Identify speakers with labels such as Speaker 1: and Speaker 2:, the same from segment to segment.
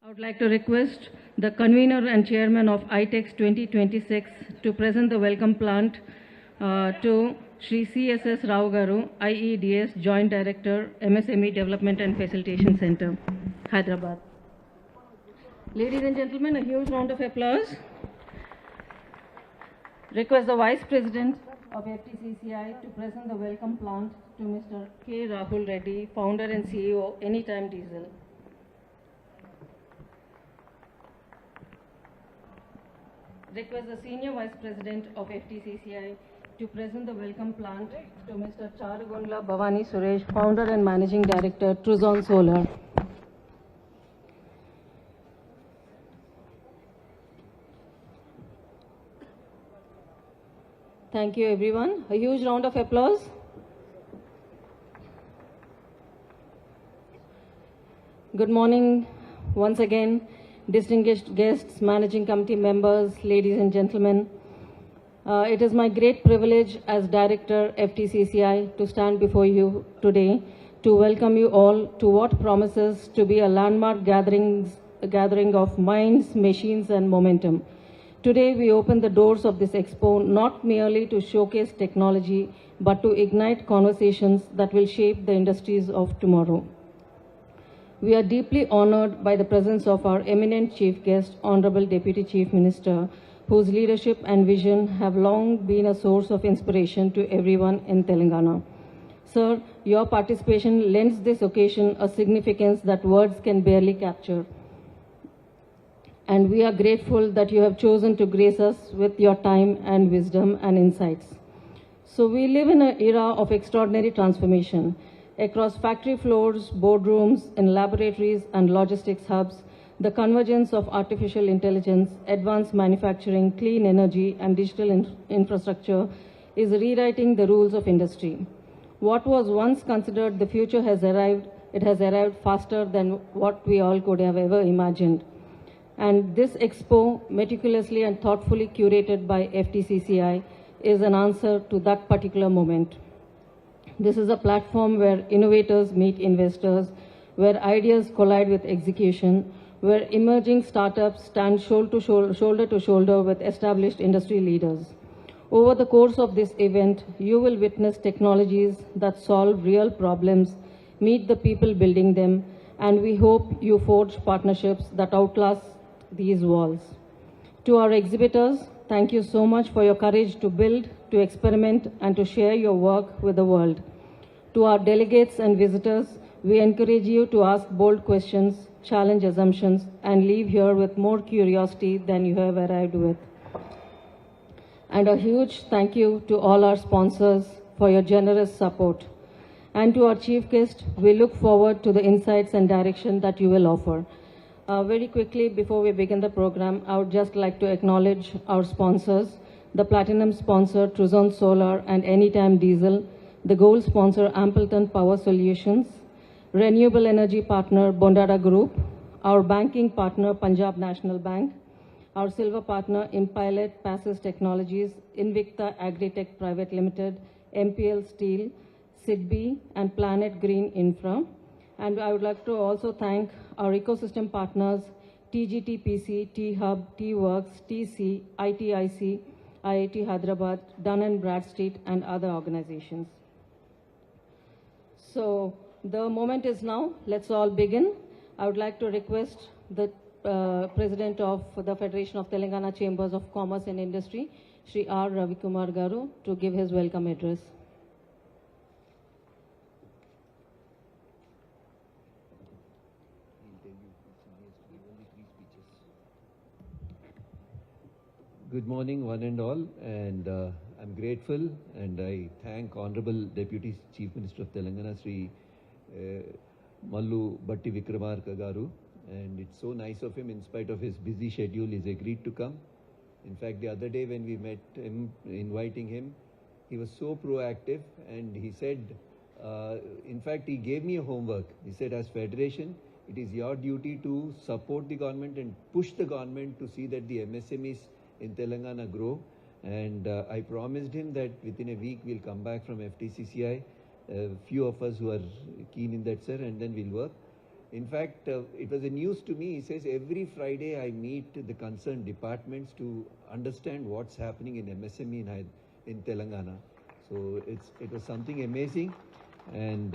Speaker 1: I would like to request the convener and chairman of ITEX 2026 to present the welcome plant to Shri CSS Rao Garu, IEDS Joint Director, MSME Development and Facilitation Center, Hyderabad. Ladies and gentlemen, a huge round of applause. Request the Vice President of FTCCI to present the welcome plant to Mr. K. Rahul Reddy, founder and CEO, Anytime Diesel. Request the Senior Vice President of FTCCI to present the welcome plant to Mr. Charugundla Bhavani Suresh, Founder and Managing Director, Truzon Solar. Thank you everyone. A huge round of applause. Good morning once again. Distinguished guests, managing committee members, ladies and gentlemen. It is my great privilege as Director FTCCI to stand before you today to welcome you all to what promises to be a landmark gathering of minds, machines and momentum. Today we open the doors of this expo not merely to showcase technology but to ignite conversations that will shape the industries of tomorrow. We are deeply honored by the presence of our eminent chief guest, Honorable Deputy Chief Minister, whose leadership and vision have long been a source of inspiration to everyone in Telangana. Sir, your participation lends this occasion a significance that words can barely capture. And we are grateful that you have chosen to grace us with your time and wisdom and insights. So we live in an era of extraordinary transformation. Across factory floors, boardrooms, in laboratories and logistics hubs, the convergence of artificial intelligence, advanced manufacturing, clean energy and digital infrastructure is rewriting the rules of industry. What was once considered the future has arrived. It has arrived faster than what we all could have ever imagined. And this expo, meticulously and thoughtfully curated by FTCCI, is an answer to that particular moment. This is a platform where innovators meet investors, where ideas collide with execution, where emerging startups stand shoulder to shoulder with established industry leaders. Over the course of this event, you will witness technologies that solve real problems, meet the people building them, and we hope you forge partnerships that outlast these walls. To our exhibitors, thank you so much for your courage to build, to experiment, and to share your work with the world. To our delegates and visitors, we encourage you to ask bold questions, challenge assumptions, and leave here with more curiosity than you have arrived with. And a huge thank you to all our sponsors for your generous support. And to our chief guest, we look forward to the insights and direction that you will offer. Very quickly, before we begin the program, I would just like to acknowledge our sponsors, the platinum sponsor, Truzon Solar and Anytime Diesel, the gold sponsor, Ampleton Power Solutions, renewable energy partner, Bondada Group, our banking partner, Punjab National Bank, our silver partner, Impilot Passes Technologies, Invicta Agritech Private Limited, MPL Steel, SIDBI, and Planet Green Infra. And I would like to also thank our ecosystem partners, TGTPC, T-Hub, T-Works, TC, ITIC, IIT Hyderabad, Dun & Bradstreet, and other organizations. So the moment is now. Let's all begin. I would like to request the President of the Federation of Telangana Chambers of Commerce and Industry, Shri R. Ravikumar Garu, to give his welcome address.
Speaker 2: Good morning, one and all, and I'm grateful and I thank Honorable Deputy Chief Minister of Telangana, Sri Mallu Bhatti Vikramarka garu, and it's so nice of him, in spite of his busy schedule, he's agreed to come. In fact, the other day when we met him, inviting him, he was so proactive and he said, in fact, he gave me a homework. He said, as Federation, it is your duty to support the government and push the government to see that the MSMEs in Telangana grow, and I promised him that within a week we'll come back from FTCCI, a few of us who are keen in that, sir, and then we'll work. In fact, it was a news to me. He says every Friday I meet the concerned departments to understand what's happening in MSME in Telangana. So it was something amazing, and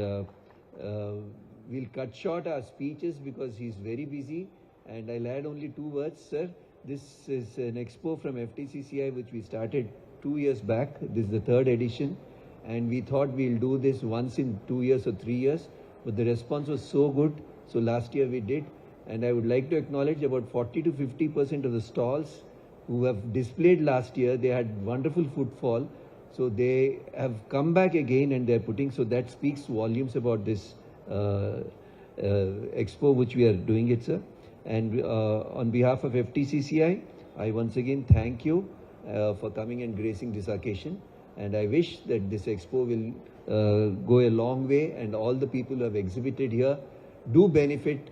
Speaker 2: we'll cut short our speeches because he's very busy. And I'll add only 2 words, sir. This is an expo from FTCCI which we started 2 years back. This is the 3rd edition, and we thought we'll do this once in 2 years or 3 years, but the response was so good. So last year we did, and I would like to acknowledge about 40 to 50% of the stalls who have displayed last year, they had wonderful footfall. So they have come back again and they're putting, so that speaks volumes about this expo which we are doing it, sir. And on behalf of FTCCI, I once again thank you for coming and gracing this occasion. And I wish that this expo will go a long way, and all the people who have exhibited here do benefit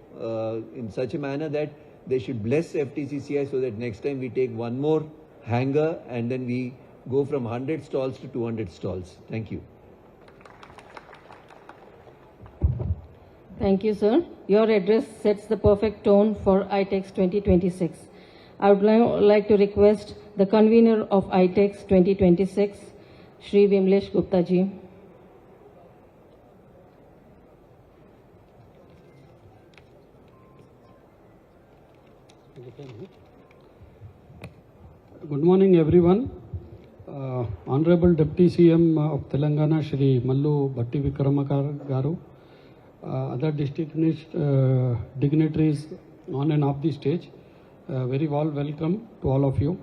Speaker 2: in such a manner that they should bless FTCCI so that next time we take one more hanger and then we go from 100 stalls to 200 stalls. Thank you.
Speaker 1: Thank you, sir. Your address sets the perfect tone for ITEX 2026. I would now like to request the convener of ITEX 2026, Shri Vimlesh Gupta ji.
Speaker 3: Good morning, everyone. Honorable Deputy CM of Telangana, Shri Mallu Bhatti Vikramarka garu, other distinguished dignitaries on and off the stage, very warm welcome to all of you.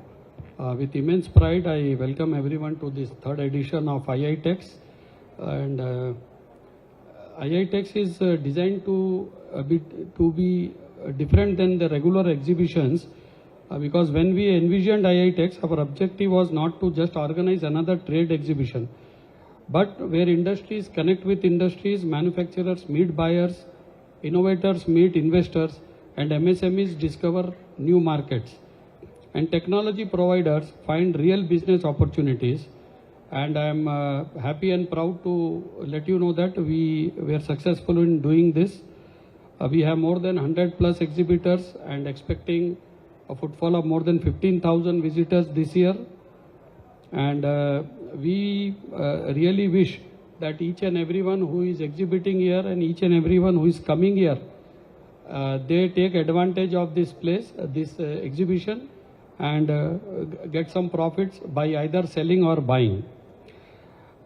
Speaker 3: With immense pride, I welcome everyone to this 3rd edition of IITEX. And IITEX is designed to be different than the regular exhibitions, because when we envisioned IITEX, our objective was not to just organize another trade exhibition, but where industries connect with industries, manufacturers meet buyers, innovators meet investors, and MSMEs discover new markets, and technology providers find real business opportunities. And I am happy and proud to let you know that we were successful in doing this. We have more than 100 plus exhibitors and expecting a footfall of more than 15,000 visitors this year. And we really wish that each and everyone who is exhibiting here and each and everyone who is coming here, they take advantage of this place, this exhibition, and get some profits by either selling or buying.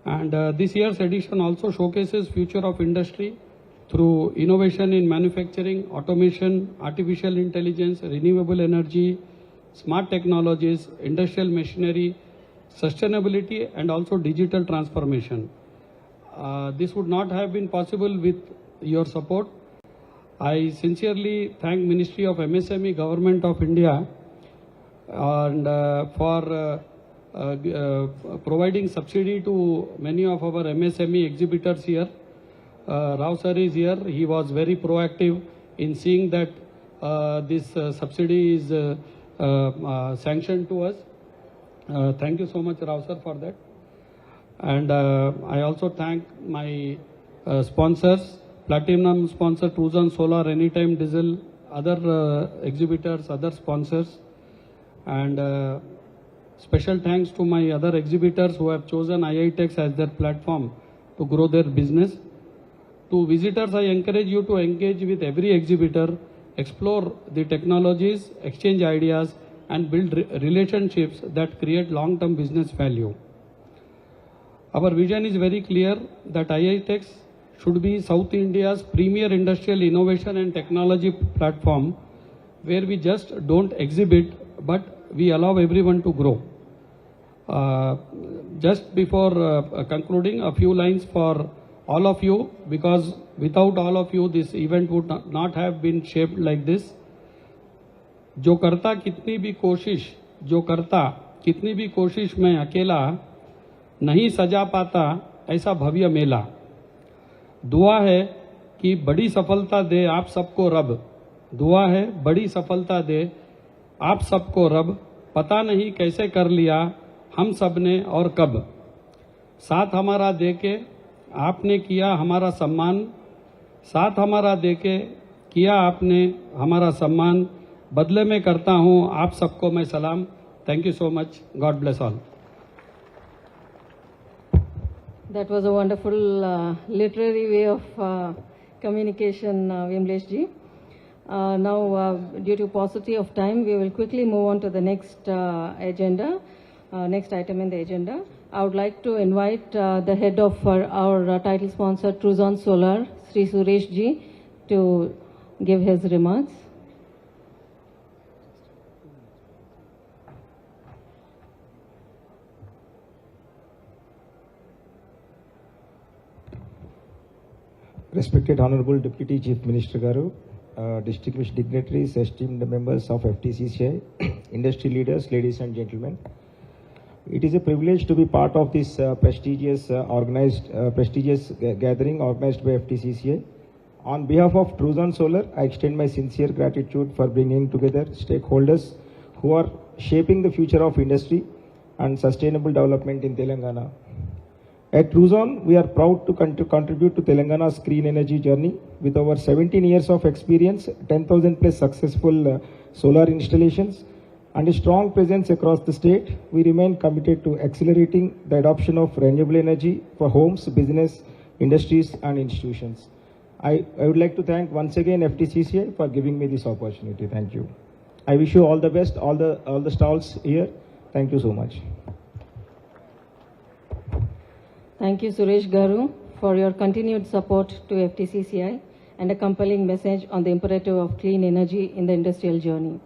Speaker 3: And this year's edition also showcases future of industry through innovation in manufacturing, automation, artificial intelligence, renewable energy, smart technologies, industrial machinery, sustainability, and also digital transformation. This would not have been possible with your support. I sincerely thank Ministry of MSME, Government of India, and for providing subsidy to many of our MSME exhibitors here. Rao sir is here. He was very proactive in seeing that this subsidy is sanctioned to us. Thank you so much, Rao sir, for that. And I also thank my sponsors, Platinum sponsor, Tuzan Solar, Anytime Diesel, other exhibitors, other sponsors. And special thanks to my other exhibitors who have chosen IITEX as their platform to grow their business. To visitors, I encourage you to engage with every exhibitor, explore the technologies, exchange ideas, and build relationships that create long-term business value. Our vision is very clear that IITEX should be South India's premier industrial innovation and technology platform, where we just don't exhibit, but we allow everyone to grow. Just before concluding, a few lines for all of you, because without all of you, this event would not have been shaped like this. जो करता कितनी भी कोशिश मैं अकेला नहीं सजा पाता ऐसा भव्य मेला। दुआ है कि बड़ी सफलता दे आप सबको रब, दुआ है बड़ी सफलता दे आप सबको रब, पता नहीं कैसे कर लिया हम सब ने और कब, साथ हमारा देके आपने किया हमारा सम्मान, साथ हमारा देके किया आपने, हमारा सम्मान बदले में करता हूं आप सबको मैं सलाम. Thank you so much. God bless all.
Speaker 1: That was a wonderful literary way of communication, Vimlesh ji. Now, due to paucity of time, we will quickly move on to the next next item in the agenda. I would like to invite the head of our title sponsor, Truzon Solar, Sri Suresh ji, to give his remarks.
Speaker 4: Respected Honorable Deputy Chief Minister Garu, distinguished dignitaries, esteemed members of FTCCI, industry leaders, ladies and gentlemen. It is a privilege to be part of this prestigious gathering organized by FTCCI. On behalf of Truzon Solar, I extend my sincere gratitude for bringing together stakeholders who are shaping the future of industry and sustainable development in Telangana. At Truzon, we are proud to contribute to Telangana's green energy journey. With over 17 years of experience, 10,000 plus successful solar installations, and a strong presence across the state, we remain committed to accelerating the adoption of renewable energy for homes, business, industries, and institutions. I would like to thank once again FTCCI for giving me this opportunity. Thank you. I wish you all the best, all the stalls here. Thank you so much.
Speaker 1: Thank you, Suresh Garu, for your continued support to FTCCI and a compelling message on the imperative of clean energy in the industrial journey.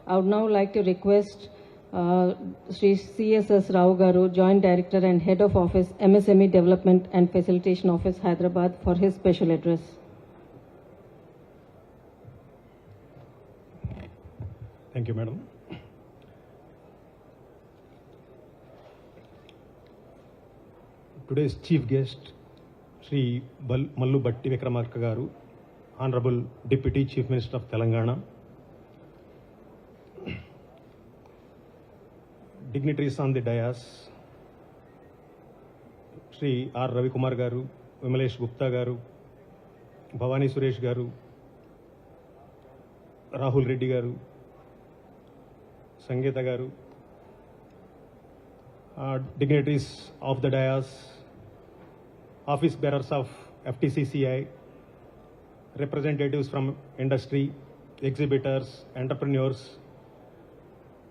Speaker 1: I would now like to request Sri CSS Rao Garu, Joint Director and Head of Office, MSME Development and Facilitation Office, Hyderabad, for his special address.
Speaker 5: Thank you, Madam. Today's chief guest, Sri Mallu Bhatti Vikramarka Garu, Honorable Deputy Chief Minister of Telangana, dignitaries on the dais, Sri R. Ravi Kumar Garu, Vimalesh Gupta Garu, Bhavani Suresh Garu, Rahul Reddy Garu, Sangeeta Garu, dignitaries of the dais, office bearers of FTCCI, representatives from industry, exhibitors, entrepreneurs,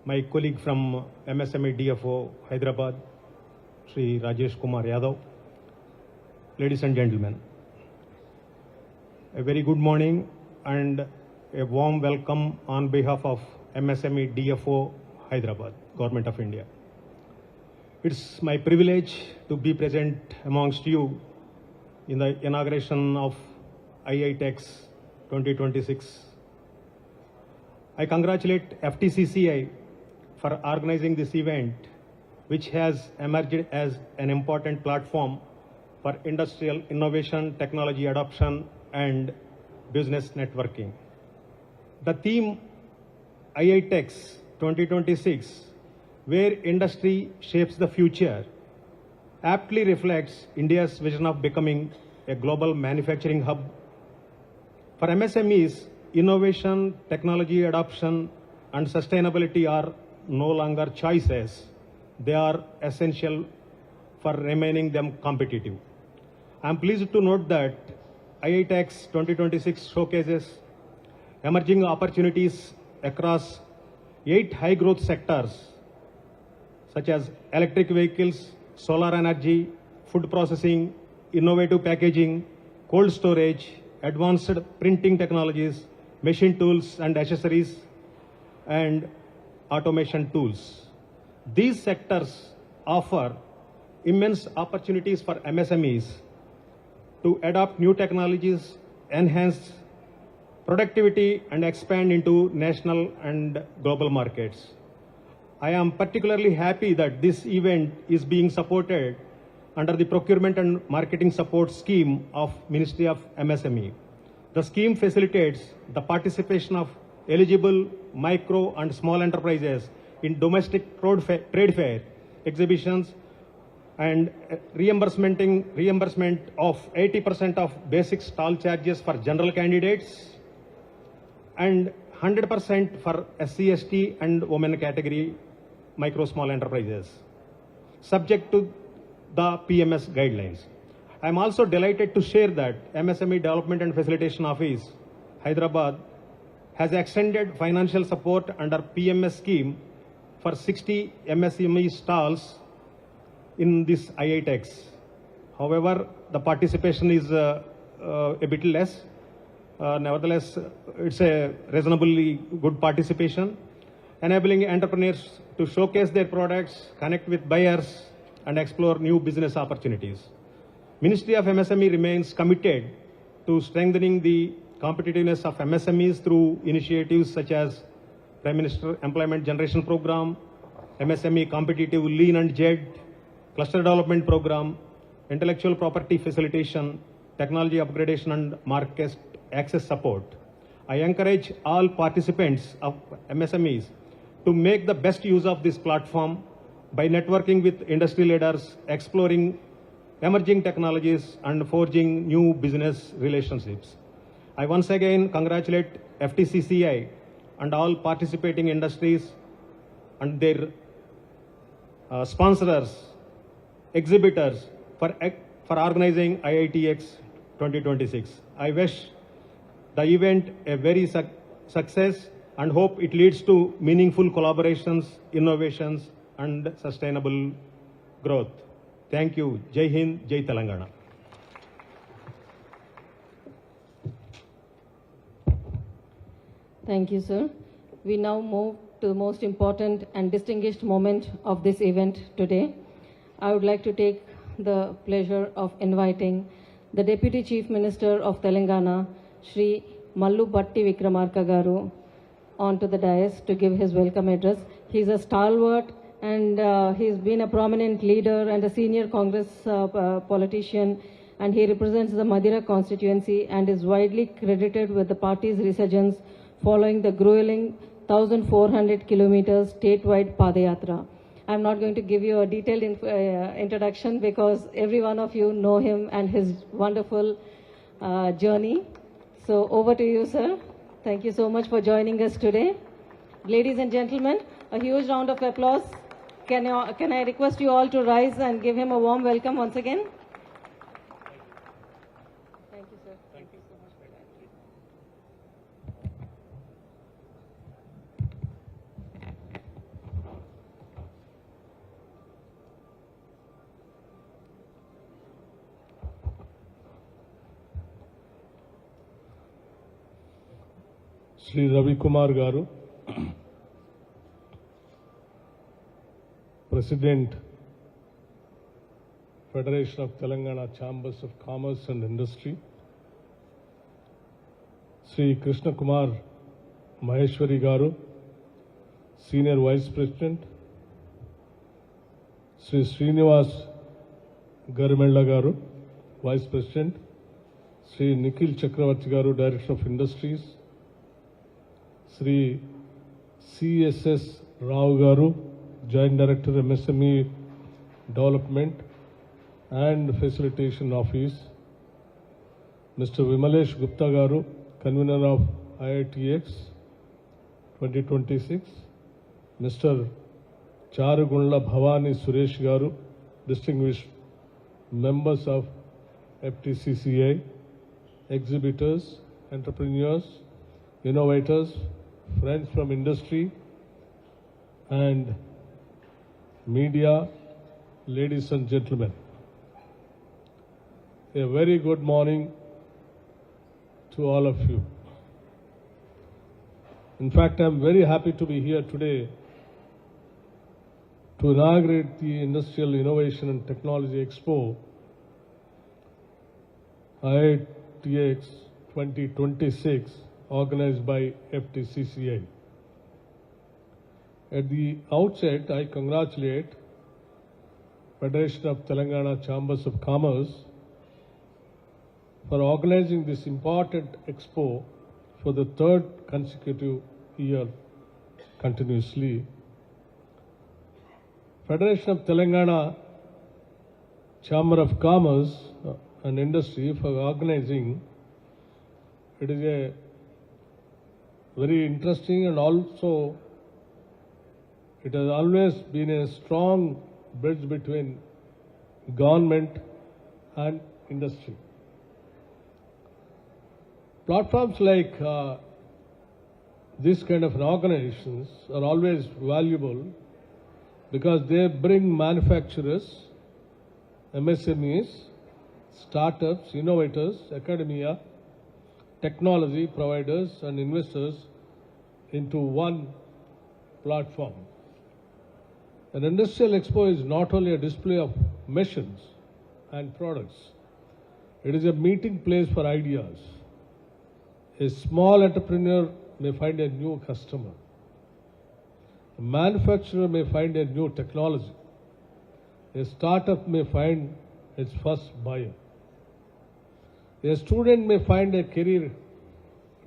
Speaker 5: my colleague from MSME DFO, Hyderabad, Sri Rajesh Kumar Yadav, ladies and gentlemen, a very good morning and a warm welcome on behalf of MSME DFO, Hyderabad, Government of India. It's my privilege to be present amongst you in the inauguration of IITEX 2026. I congratulate FTCCI for organizing this event, which has emerged as an important platform for industrial innovation, technology adoption, and business networking. The theme IITEX 2026, where industry shapes the future, aptly reflects India's vision of becoming a global manufacturing hub. For MSMEs, innovation, technology adoption, and sustainability are no longer choices. They are essential for remaining them competitive. I am pleased to note that IITEX 2026 showcases emerging opportunities across 8 high-growth sectors, such as electric vehicles, solar energy, food processing, innovative packaging, cold storage, advanced printing technologies, machine tools and accessories, and automation tools. These sectors offer immense opportunities for MSMEs to adopt new technologies, enhance productivity, and expand into national and global markets. I am particularly happy that this event is being supported under the Procurement and Marketing Support Scheme of Ministry of MSME. The scheme facilitates the participation of eligible micro and small enterprises in domestic trade fair, exhibitions, and reimbursement of 80% of basic stall charges for general candidates and 100% for SC/ST and women category micro small enterprises, subject to the PMS guidelines. I am also delighted to share that MSME Development and Facilitation Office, Hyderabad, has extended financial support under PMS scheme for 60 MSME stalls in this IITEX. However, the participation is a bit less. Nevertheless, it's a reasonably good participation, enabling entrepreneurs to showcase their products, connect with buyers, and explore new business opportunities. Ministry of MSME remains committed to strengthening the competitiveness of MSMEs through initiatives such as Prime Minister Employment Generation Program, MSME Competitive Lean and JED, Cluster Development Program, Intellectual Property Facilitation, Technology Upgradation and Market Access Support. I encourage all participants of MSMEs to make the best use of this platform by networking with industry leaders, exploring emerging technologies, and forging new business relationships. I once again congratulate FTCCI and all participating industries and their sponsors, exhibitors for organizing IITX 2026. I wish the event a very success and hope it leads to meaningful collaborations, innovations, and sustainable growth. Thank you. Jai Hind, Jai Telangana.
Speaker 1: Thank you, sir. We now move to the most important and distinguished moment of this event today. I would like to take the pleasure of inviting the Deputy Chief Minister of Telangana, Shri Mallu Bhatti Vikramarka garu, onto the dais to give his welcome address. He is a stalwart and he's been a prominent leader and a senior Congress politician, and he represents the Madira constituency and is widely credited with the party's resurgence following the grueling 1,400 kilometers statewide Padayatra. I'm not going to give you a detailed introduction because every one of you know him and his wonderful journey. So over to you, sir. Thank you so much for joining us today. Ladies and gentlemen, a huge round of applause. Can I request you all to rise and give him a warm welcome once again? Thank you, sir. Thank you so much for that.
Speaker 6: Shri Ravi Kumar Garu, President, Federation of Telangana Chambers of Commerce and Industry, Shri Krishna Kumar Maheshwari Garu, Senior Vice President, Shri Srinivas Garimella Garu, Vice President, Shri Nikhil Chakravarti Garu, Director of Industries, Shri CSS Rao Garu, Joint Director MSME Development and Facilitation Office, Mr. Vimalesh Gupta Garu, Convener of IITX 2026, Mr. Charugunla Bhavani Suresh Garu, distinguished members of FTCCI, exhibitors, entrepreneurs, innovators, friends from industry and media, ladies and gentlemen. A very good morning to all of you. In fact, I'm very happy to be here today to inaugurate the Industrial Innovation and Technology Expo, IITX 2026, organized by FTCCI. At the outset, I congratulate Federation of Telangana Chambers of Commerce for organizing this important expo for the third consecutive year continuously. Federation of Telangana Chamber of Commerce and Industry for organizing, it is a very interesting, and also it has always been a strong bridge between government and industry. Platforms like this kind of organizations are always valuable because they bring manufacturers, MSMEs, startups, innovators, academia, technology providers and investors into one platform. An industrial expo is not only a display of machines and products, it is a meeting place for ideas. A small entrepreneur may find a new customer. A manufacturer may find a new technology. A startup may find its first buyer. A student may find a career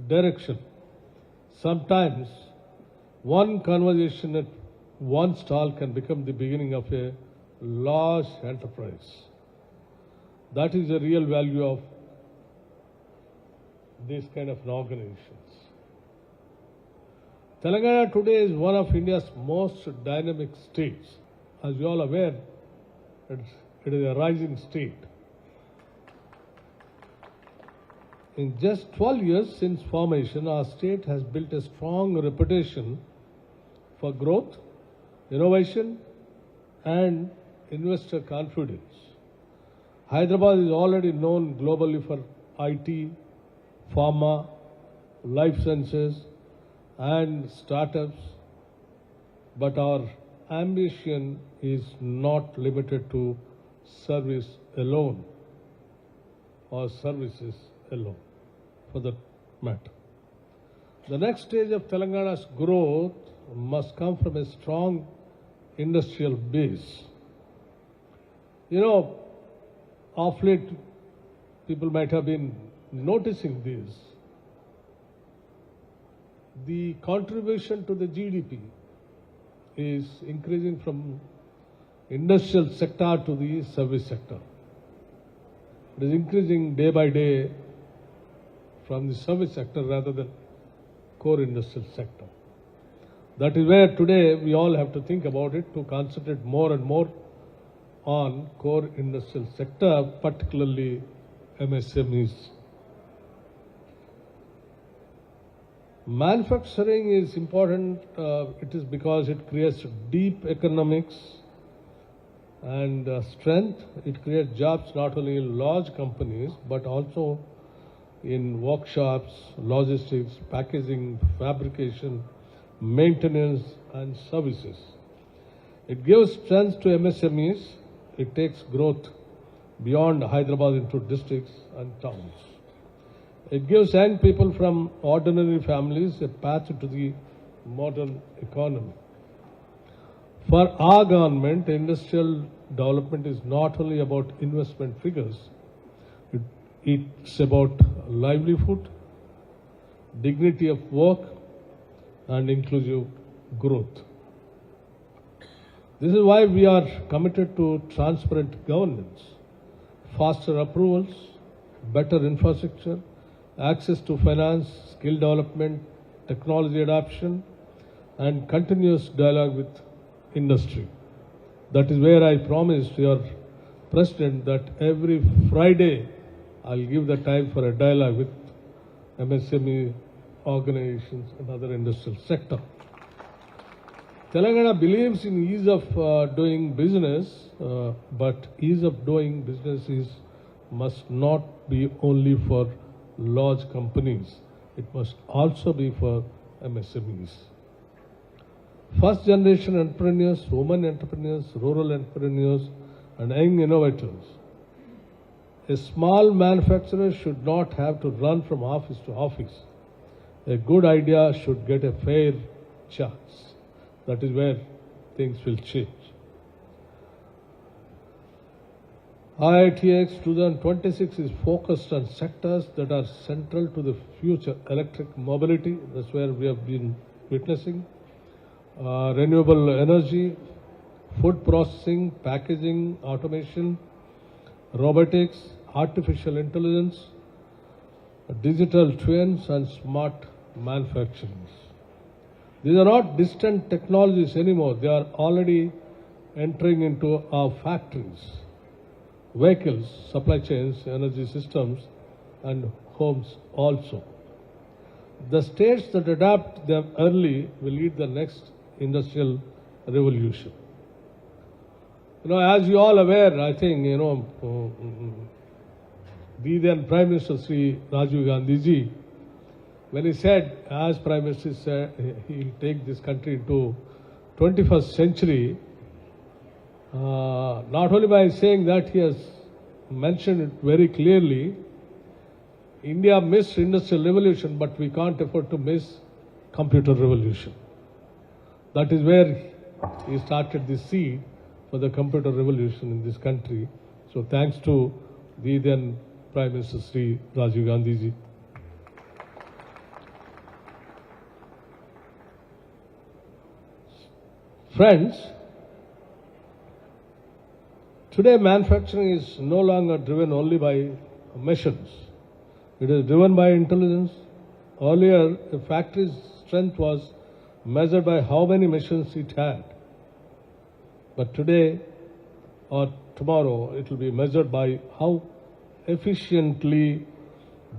Speaker 6: direction. Sometimes one conversation at one stall can become the beginning of a large enterprise. That is the real value of these kind of organizations. Telangana today is one of India's most dynamic states. As you all aware, it is a rising state. In just 12 years since formation, our state has built a strong reputation for growth, innovation, and investor confidence. Hyderabad is already known globally for IT, pharma, life sciences, and startups, but our ambition is not limited to service alone or services alone, for that matter. The next stage of Telangana's growth must come from a strong industrial base. You know, of late, people might have been noticing this. The contribution to the GDP is increasing from industrial sector to the service sector. It is increasing day by day from the service sector rather than core industrial sector. That is where today we all have to think about it, to concentrate more and more on core industrial sector, particularly MSMEs. Manufacturing is important. It is because it creates deep economics and strength. It creates jobs not only in large companies but also in workshops, logistics, packaging, fabrication, maintenance and services. It gives strength to MSMEs. It takes growth beyond Hyderabad into districts and towns. It gives young people from ordinary families a path to the modern economy. For our government, industrial development is not only about investment figures. It's about livelihood, dignity of work, and inclusive growth. This is why we are committed to transparent governance, faster approvals, better infrastructure, access to finance, skill development, technology adoption, and continuous dialogue with industry. That is where I promised your President that every Friday I'll give the time for a dialogue with MSME organizations and other industrial sector. Telangana believes in ease of doing business, but ease of doing business must not be only for large companies. It must also be for MSMEs. First generation entrepreneurs, women entrepreneurs, rural entrepreneurs, and young innovators. A small manufacturer should not have to run from office to office. A good idea should get a fair chance. That is where things will change. IITX 2026 is focused on sectors that are central to the future. Electric mobility, that's where we have been witnessing. Renewable energy, food processing, packaging, automation, robotics, artificial intelligence, digital twins and smart manufacturing. These are not distant technologies anymore. They are already entering into our factories, vehicles, supply chains, energy systems, and homes also. The states that adapt them early will lead the next industrial revolution. As you all aware, I think, the then Prime Minister Sri Rajiv Gandhi ji, when he said, as Prime Minister said, he'll take this country into 21st century, not only by saying that, he has mentioned it very clearly. India missed industrial revolution, but we can't afford to miss computer revolution. That is where he started the seed for the computer revolution in this country. So thanks to the then Prime Minister Sri Rajiv Gandhi ji. Friends, today manufacturing is no longer driven only by machines. It is driven by intelligence. Earlier, a factory's strength was measured by how many machines it had. But today or tomorrow, it will be measured by how efficiently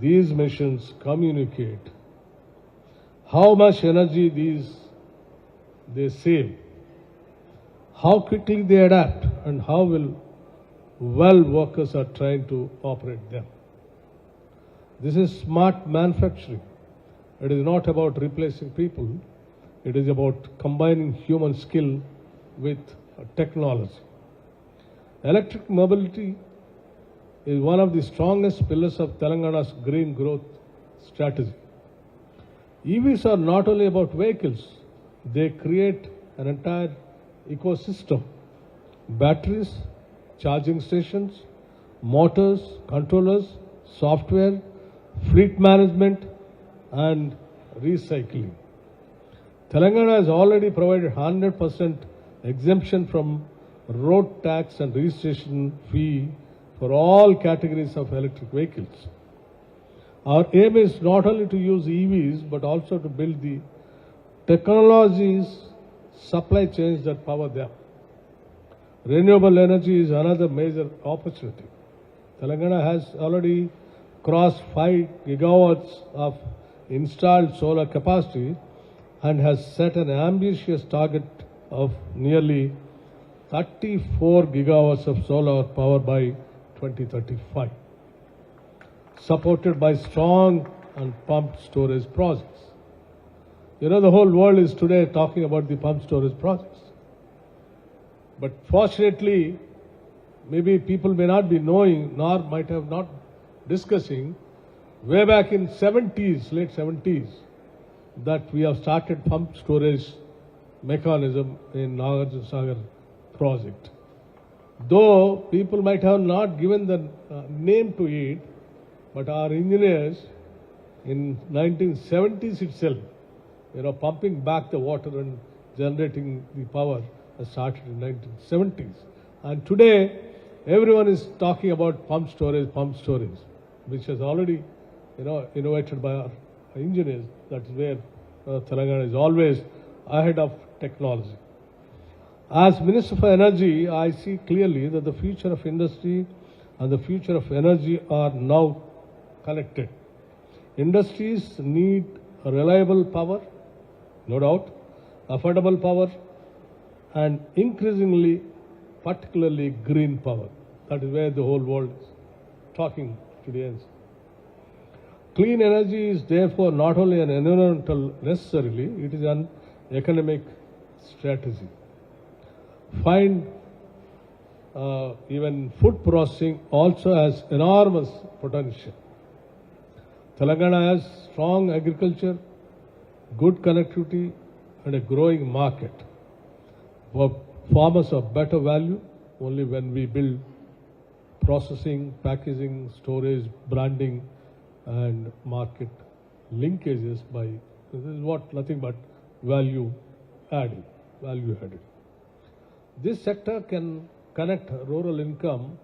Speaker 6: these machines communicate, how much energy they save, how quickly they adapt, and how well workers are trying to operate them. This is smart manufacturing. It is not about replacing people. It is about combining human skill with technology. Electric mobility is one of the strongest pillars of Telangana's green growth strategy. EVs are not only about vehicles, they create an entire ecosystem. Batteries, charging stations, motors, controllers, software, fleet management, and recycling. Telangana has already provided 100% exemption from road tax and registration fee for all categories of electric vehicles. Our aim is not only to use EVs, but also to build the technologies, supply chains that power them. Renewable energy is another major opportunity. Telangana has already crossed 5 gigawatts of installed solar capacity and has set an ambitious target of nearly 34 gigawatts of solar power by 2035, supported by strong and pumped storage projects. The whole world is today talking about the pumped storage projects. But fortunately, maybe people may not be knowing, nor might have not discussing, way back in 70s, late 70s, that we have started pumped storage mechanism in Nagarjuna Sagar project. Though people might have not given the name to it, but our engineers in 1970s itself, pumping back the water and generating the power started in 1970s. And today, everyone is talking about pumped storage, which has already, innovated by our engineers. That is where Telangana is always ahead of technology. As Minister for Energy, I see clearly that the future of industry and the future of energy are now connected. Industries need reliable power, no doubt, affordable power, and increasingly, particularly green power. That is where the whole world is talking today. Clean energy is therefore not only an environmental necessarily, it is an economic strategy. Find even food processing also has enormous potential. Telangana has strong agriculture, good connectivity, and a growing market. Farmers have better value only when we build processing, packaging, storage, branding, and market linkages by, this is what, nothing but value added. This sector can connect rural income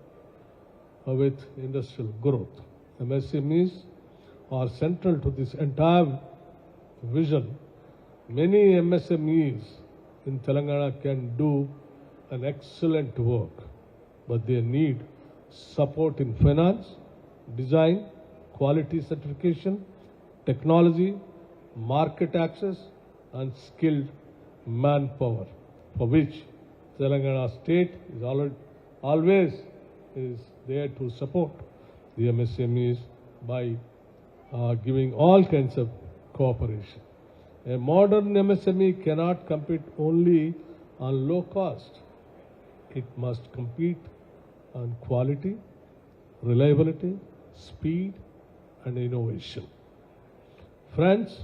Speaker 6: with industrial growth. MSMEs are central to this entire vision, many MSMEs in Telangana can do an excellent work, but they need support in finance, design, quality certification, technology, market access, and skilled manpower, for which Telangana state is always is there to support the MSMEs by giving all kinds of cooperation. A modern MSME cannot compete only on low cost. It must compete on quality, reliability, speed, and innovation. Friends,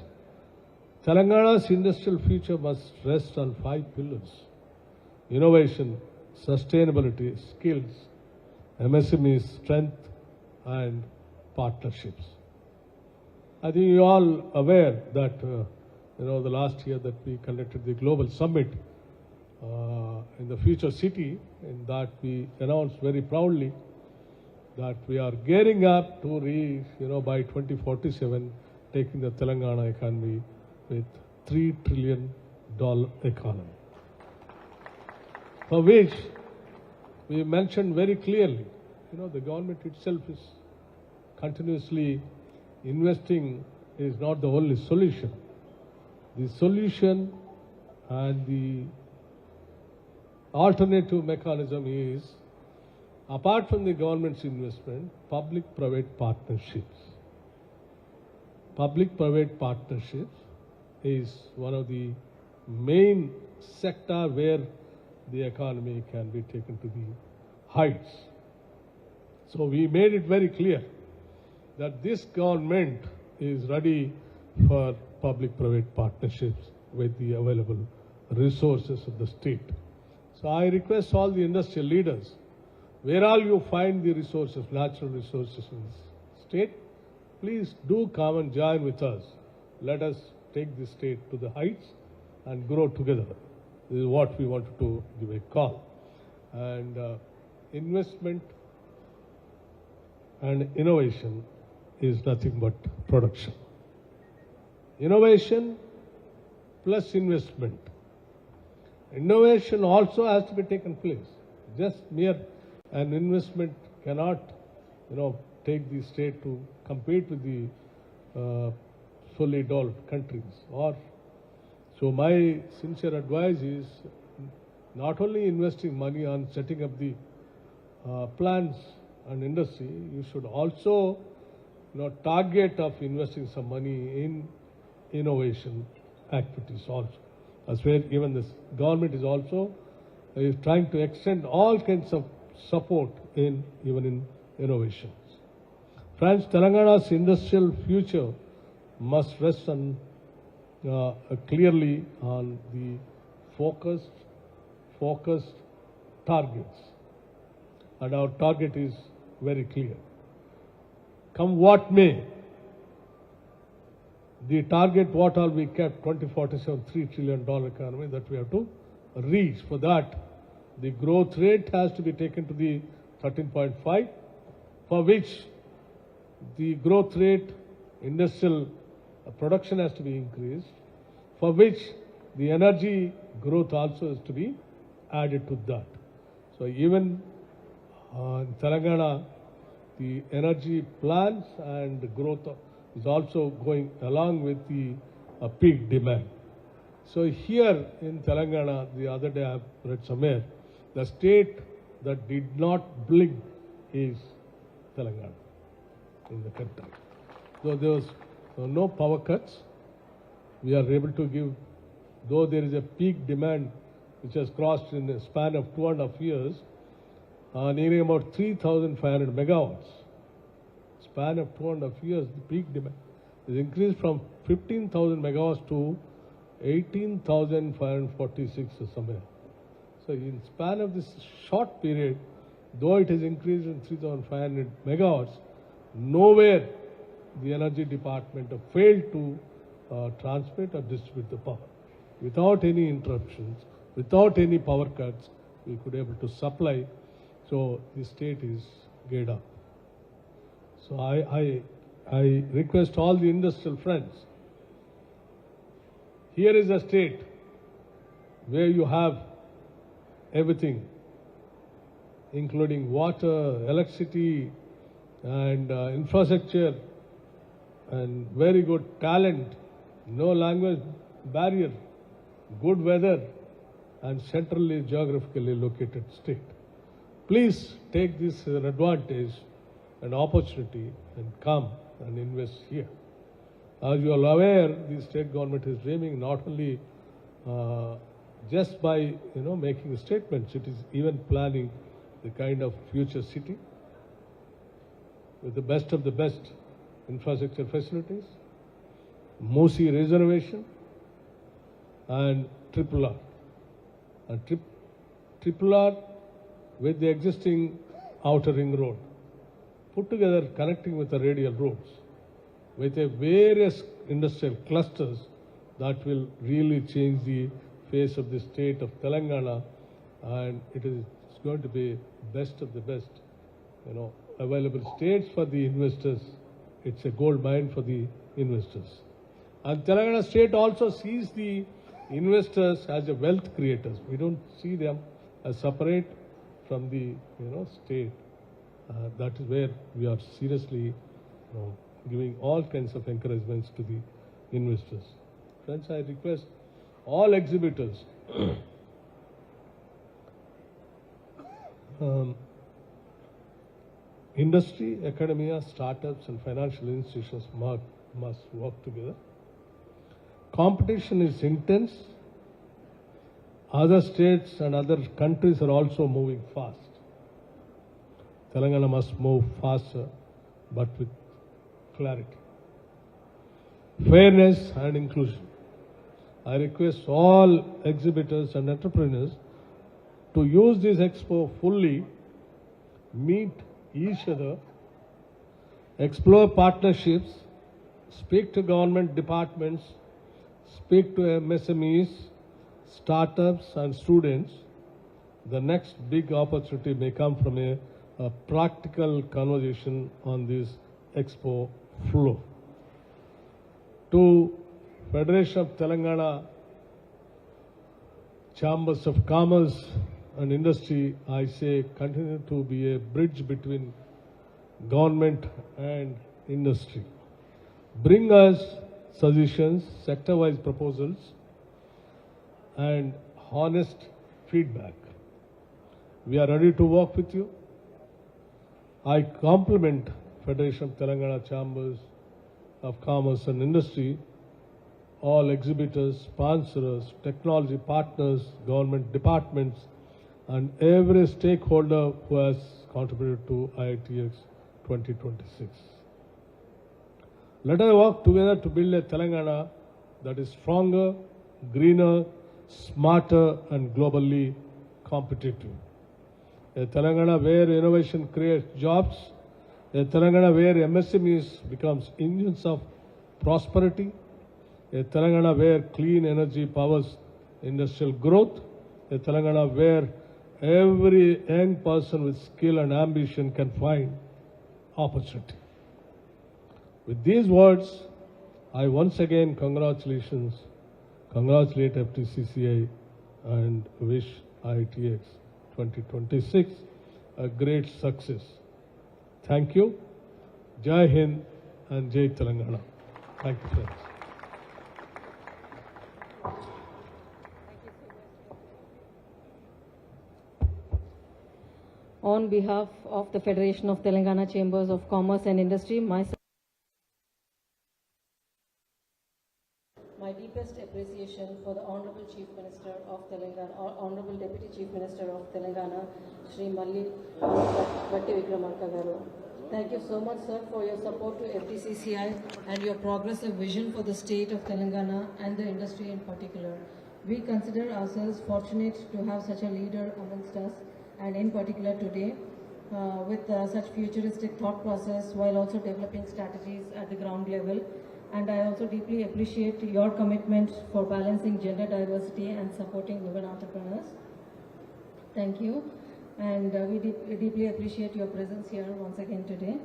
Speaker 6: Telangana's industrial future must rest on 5 pillars: innovation, sustainability, skills, MSME strength, and partnerships. I think you all aware that the last year that we conducted the global summit in the future city, in that we announced very proudly that we are gearing up to reach, by 2047, taking the Telangana economy with $3 trillion economy, for which we mentioned very clearly, the government itself is continuously investing is not the only solution. The solution and the alternative mechanism is, apart from the government's investment, public-private partnerships. Public-private partnerships is one of the main sector where the economy can be taken to the heights. So we made it very clear that this government is ready for public-private partnerships with the available resources of the state. So I request all the industrial leaders, where all you find the resources, natural resources in the state, please do come and join with us. Let us take the state to the heights and grow together. This is what we wanted to give a call. And investment and innovation is nothing but production. Innovation plus investment. Innovation also has to be taken place. Just mere an investment cannot, take the state to compete with the fully developed countries. So my sincere advice is not only investing money on setting up the plants and industry, you should also target of investing some money in innovation activities also. That's where even this government is also trying to extend all kinds of support even in innovations. Friends, Telangana's industrial future must rest on clearly on the focused targets. And our target is very clear. Come what may, the target what all we kept, 2047, $3 trillion economy that we have to reach. For that, the growth rate has to be taken to the 13.5, for which the growth rate, industrial production has to be increased, for which the energy growth also is to be added to that. So even in Telangana, the energy plans and growth is also going along with the peak demand. So here in Telangana, the other day I read somewhere, the state that did not blink is Telangana in the country. So there was no power cuts. We are able to give, though there is a peak demand which has crossed in a span of 2.5 years, nearly about 3,500 megawatts. Span of 2.5 years, the peak demand is increased from 15,000 megawatts to 18,546 or somewhere. So in span of this short period, though it has increased in 3,500 megawatts, nowhere the energy department have failed to transmit or distribute the power. Without any interruptions, without any power cuts, we could able to supply. So the state is geared up. So I request all the industrial friends, Here is a state where you have everything, including water, electricity, and infrastructure, and very good talent, no language barrier, good weather, and centrally geographically located state. Please take this as an advantage and opportunity and come and invest here. As you are aware, the state government is dreaming not only just by making statements, it is even planning the kind of future city with the best of the best infrastructure facilities, Mosi reservation, and Triple R. And Triple R with the existing outer ring road, put together connecting with the radial roads, with a various industrial clusters that will really change the face of the state of Telangana, and it is going to be best of the best, available states for the investors. It's a gold mine for the investors. And Telangana state also sees the investors as a wealth creators. We don't see them as separate from the state. That is where we are seriously giving all kinds of encouragements to the investors. Friends, I request all exhibitors industry, academia, startups, and financial institutions must work together. Competition is intense. Other states and other countries are also moving fast. Telangana must move faster, but with clarity. Fairness and inclusion. I request all exhibitors and entrepreneurs to use this expo fully, meet each other, explore partnerships, speak to government departments, speak to MSMEs, startups and students. The next big opportunity may come from a practical conversation on this expo floor. To Federation of Telangana Chambers of Commerce and Industry, I say continue to be a bridge between government and industry. Bring us suggestions, sector-wise proposals, and honest feedback. We are ready to work with you. I compliment Federation of Telangana Chambers of Commerce and Industry, all exhibitors, sponsors, technology partners, government departments, and every stakeholder who has contributed to IITX 2026. Let us work together to build a Telangana that is stronger, greener, smarter, and globally competitive. A Telangana where innovation creates jobs, a Telangana where MSMEs becomes engines of prosperity, a Telangana where clean energy powers industrial growth, a Telangana where every young person with skill and ambition can find opportunity. With these words, I once again congratulate FTCCI and wish IITX 2026 a great success. Thank you. Jai Hind and Jai Telangana. Thank you, friends.
Speaker 1: On behalf of the Federation of Telangana Chambers of Commerce and Industry, my deepest appreciation for the Honorable Chief Minister of Telangana, or Honorable Deputy Chief Minister of Telangana, Shri Mallu Bhatti Vikramarka garu. Thank you so much, sir, for your support to FTCCI and your progressive vision for the state of Telangana and the industry in particular. We consider ourselves fortunate to have such a leader amongst us, and in particular today, with such futuristic thought process while also developing strategies at the ground level. And I also deeply appreciate your commitment for balancing gender diversity and supporting women entrepreneurs. Thank you. And we deeply appreciate your presence here once again today.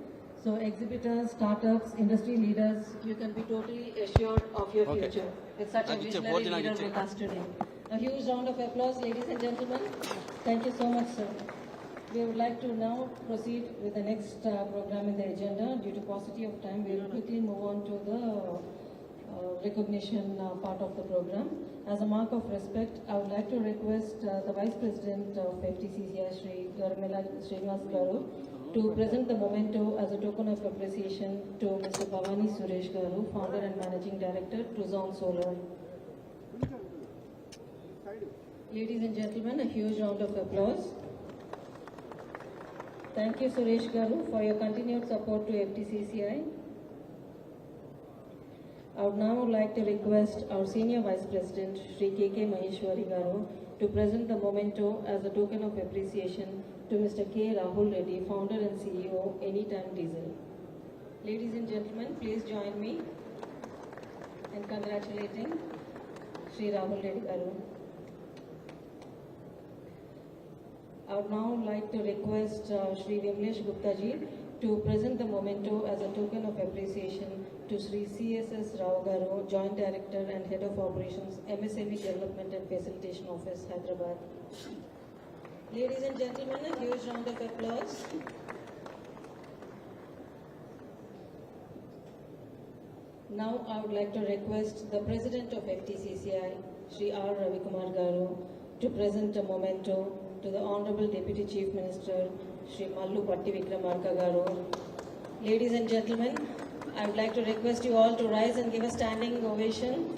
Speaker 1: So exhibitors, startups, industry leaders, you can be totally assured of your future with such a visionary leader with us today. A huge round of applause, ladies and gentlemen. Thank you so much, sir. We would like to now proceed with the next program in the agenda. Due to paucity of time, we will quickly move on to the recognition part of the program. As a mark of respect, I would like to request the Vice President of FTCCI, Shri Garmela Srinivas Garu, to present the memento as a token of appreciation to Mr. Bhavani Suresh Garu, Founder and Managing Director, Truzon Solar. Ladies and gentlemen, a huge round of applause. Thank you, Suresh Garu, for your continued support to FTCCI. I would now like to request our Senior Vice President, Shri K.K. Maheshwari Garu, to present the memento as a token of appreciation to Mr. K. Rahul Reddy, Founder and CEO, Anytime Diesel. Ladies and gentlemen, please join me in congratulating Shri Rahul Reddy Garu. I would now like to request Shri Vimlesh Gupta ji to present the memento as a token of appreciation to Shri CSS Rao Garu, Joint Director and Head of Operations, MSME Development and Facilitation Office, Hyderabad. Ladies and gentlemen, a huge round of applause. Now I would like to request the President of FTCCI, Shri R. Ravikumar Garu, to present a memento to the Honorable Deputy Chief Minister, Shri Mallu Bhatti Vikramarka Garu. Ladies and gentlemen, I would like to request you all to rise and give a standing ovation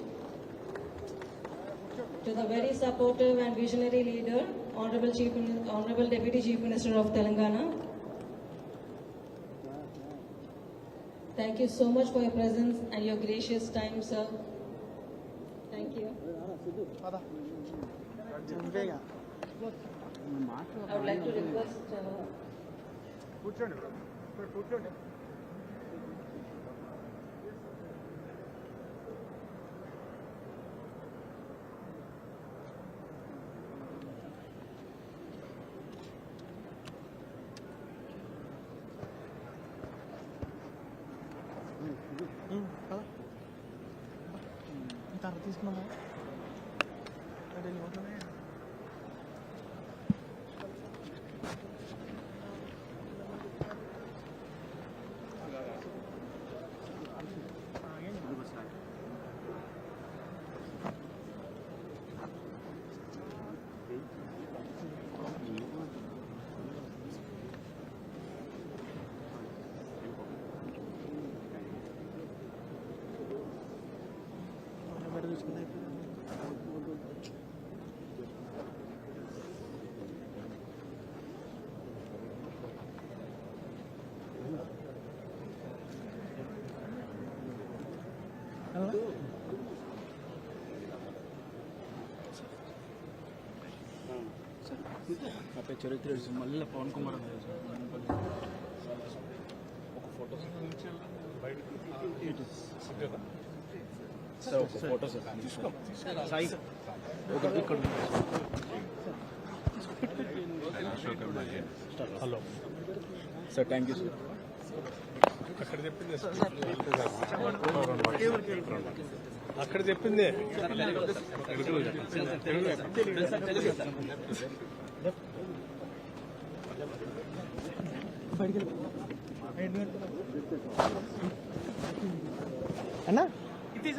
Speaker 1: to the very supportive and visionary leader, Honorable Deputy Chief Minister of Telangana. Thank you so much for your presence and your gracious time, sir. Thank you. I would like to request...
Speaker 7: చరిత్ర మళ్ళీ పవన్ కుమార్ ఒక photo sir ఒక photo sir Sai ఒకటి ఇక్కడ hello sir thank you sir అక్కడ చెప్పింది అక్కడ చెప్పింది అన్నా ఇది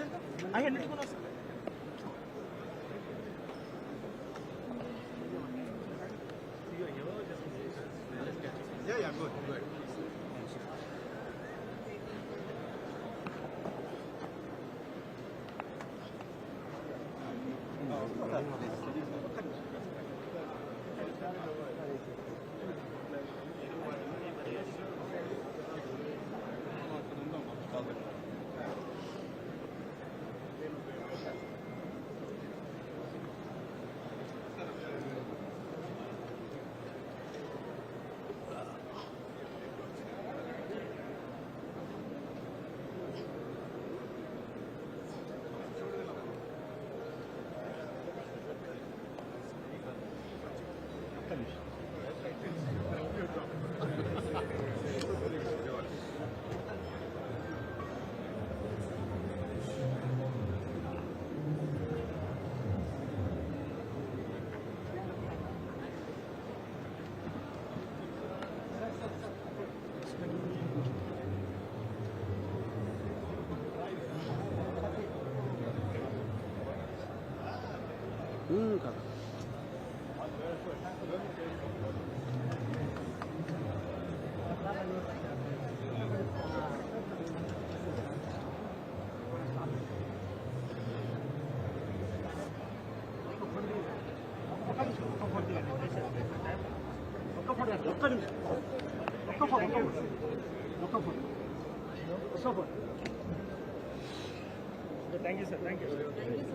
Speaker 5: Thank you, sir. Thank you.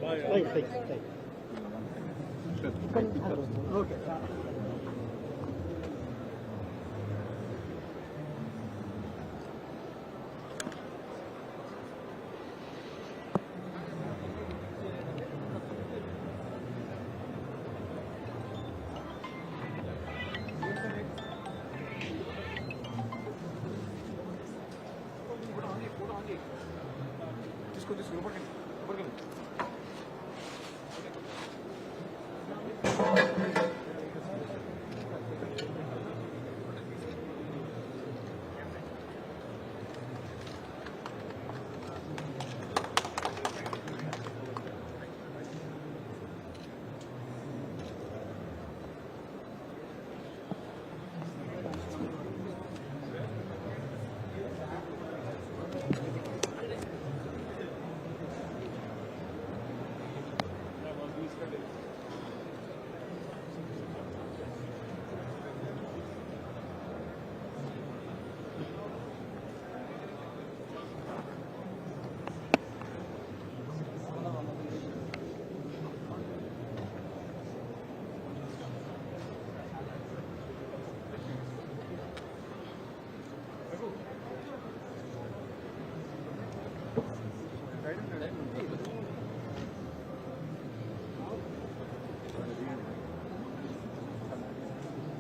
Speaker 5: Bye. Okay.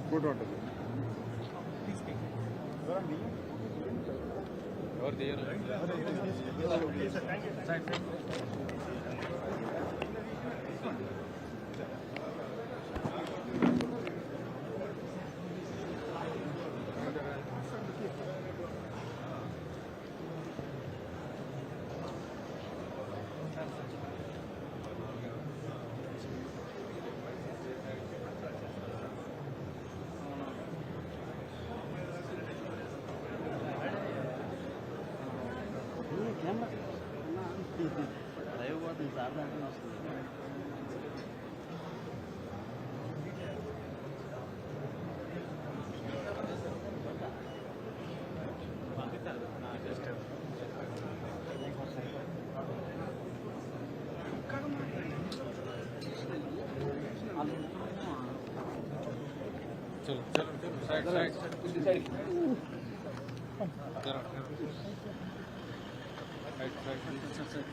Speaker 7: Photo ఉంటుంది ఎవరు తీయరు चलो चलो चलो side side side side side